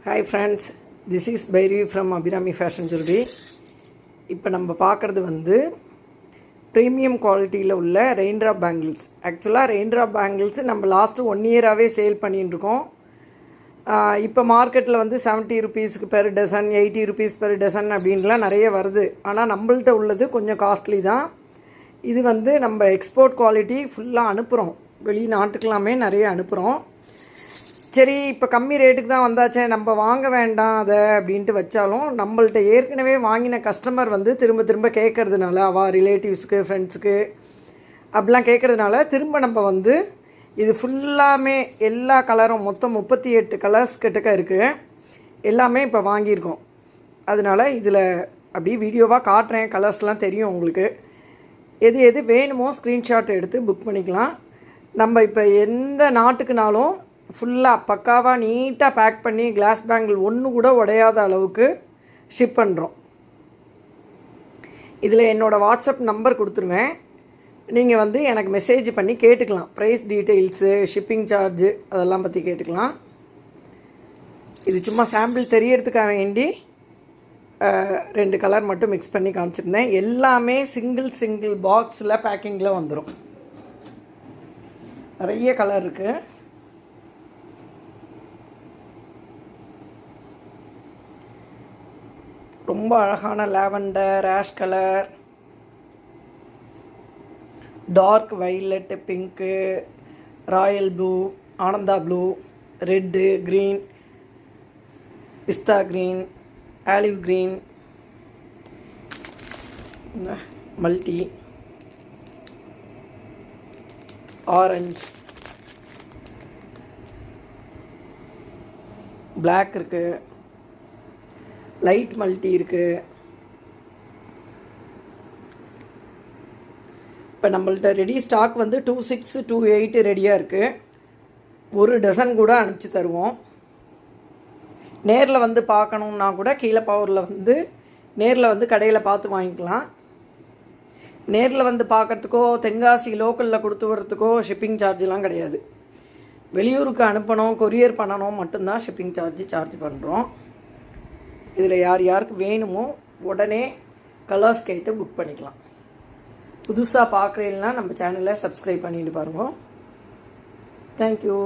Hi friends, this is பைரி from Abirami fashion jewellery. இப்போ நம்ம பார்க்குறது வந்து ப்ரீமியம் குவாலிட்டியில் உள்ள ரெயின்ட்ராப் பேங்கிள்ஸ். ஆக்சுவலாக ரெயின்ட்ராப் பேங்கிள்ஸ் நம்ம லாஸ்ட்டு 1 இயராகவே சேல் பண்ணிட்டுருக்கோம். இப்போ மார்க்கெட்டில் வந்து 70 ருபீஸ்க்கு per dozen, 80 rupees per dozen அப்படின்லாம் நிறைய வருது. ஆனால் நம்மள்கிட்ட உள்ளது கொஞ்சம் காஸ்ட்லி தான். இது வந்து நம்ம எக்ஸ்போர்ட் குவாலிட்டி ஃபுல்லாக அனுப்புகிறோம், வெளிநாட்டுக்கெல்லாமே நிறைய அனுப்புகிறோம். சரி, இப்போ கம்மி ரேட்டுக்கு தான் வந்தாச்சே, நம்ம வாங்க வேண்டாம் அதை அப்படின்ட்டு வச்சாலும் நம்மள்ட்ட ஏற்கனவே வாங்கின கஸ்டமர் வந்து திரும்ப திரும்ப கேட்கறதுனால, ரிலேட்டிவ்ஸுக்கு ஃப்ரெண்ட்ஸுக்கு அப்படிலாம் கேட்குறதுனால திரும்ப நம்ம வந்து இது ஃபுல்லாமே எல்லா கலரும் மொத்தம் 38 கலர்ஸ் கிட்டக்க இருக்குது, எல்லாமே இப்போ வாங்கியிருக்கோம். அதனால் இதில் அப்படியே வீடியோவாக காட்டுறேன், கலர்ஸ்லாம் தெரியும் உங்களுக்கு. எது எது வேணுமோ ஸ்க்ரீன்ஷாட் எடுத்து புக் பண்ணிக்கலாம். நம்ம இப்போ எந்த நாட்டுக்குனாலும் ஃபுல்லாக பக்காவாக நீட்டாக பேக் பண்ணி கிளாஸ் பேங்கிள் ஒன்று கூட உடையாத அளவுக்கு ஷிப் பண்ணுறோம். இதில் என்னோடய வாட்ஸ்அப் நம்பர் கொடுத்துருவேன். நீங்கள் வந்து எனக்கு மெசேஜ் பண்ணி கேட்டுக்கலாம். ப்ரைஸ் டீட்டெயில்ஸு, ஷிப்பிங் சார்ஜு அதெல்லாம் பற்றி கேட்டுக்கலாம். இது சும்மா சாம்பிள் தெரியறதுக்காக வேண்டி 2 கலர் மட்டும் மிக்ஸ் பண்ணி காமிச்சிருந்தேன். எல்லாமே சிங்கிள் பாக்ஸில் பேக்கிங்கில் வந்துடும். நிறைய கலர் இருக்குது. ரொம்ப அழகான lavender, ash colour, dark violet, pink, royal blue, ஆனந்தா blue, red, green, pista green, olive green, multi, orange, black இருக்குது, லைட் மல்டி இருக்குது. இப்போ நம்மள்ட்ட ரெடி ஸ்டாக் வந்து 26, 28 ரெடியாக இருக்குது. 1 டசன் கூட அனுப்பிச்சி தருவோம். நேரில் வந்து பார்க்கணுன்னா கூட கீழே பவரில் வந்து நேரில் வந்து கடையில் பார்த்து வாங்கிக்கலாம். நேரில் வந்து பார்க்குறதுக்கோ தென்காசி லோக்கலில் கொடுத்து வரத்துக்கோ ஷிப்பிங் சார்ஜெலாம் கிடையாது. வெளியூருக்கு அனுப்பணும், கொரியர் பண்ணணும் மட்டும்தான் ஷிப்பிங் சார்ஜ் பண்ணுறோம். இதில் யாருக்கு வேணுமோ உடனே கலர்ஸ் கேட்டு புக் பண்ணிக்கலாம். புதுசாக பார்க்குறீங்கன்னா நம்ம சேனலை சப்ஸ்கிரைப் பண்ணிட்டு பாருங்கள். தேங்க்யூ.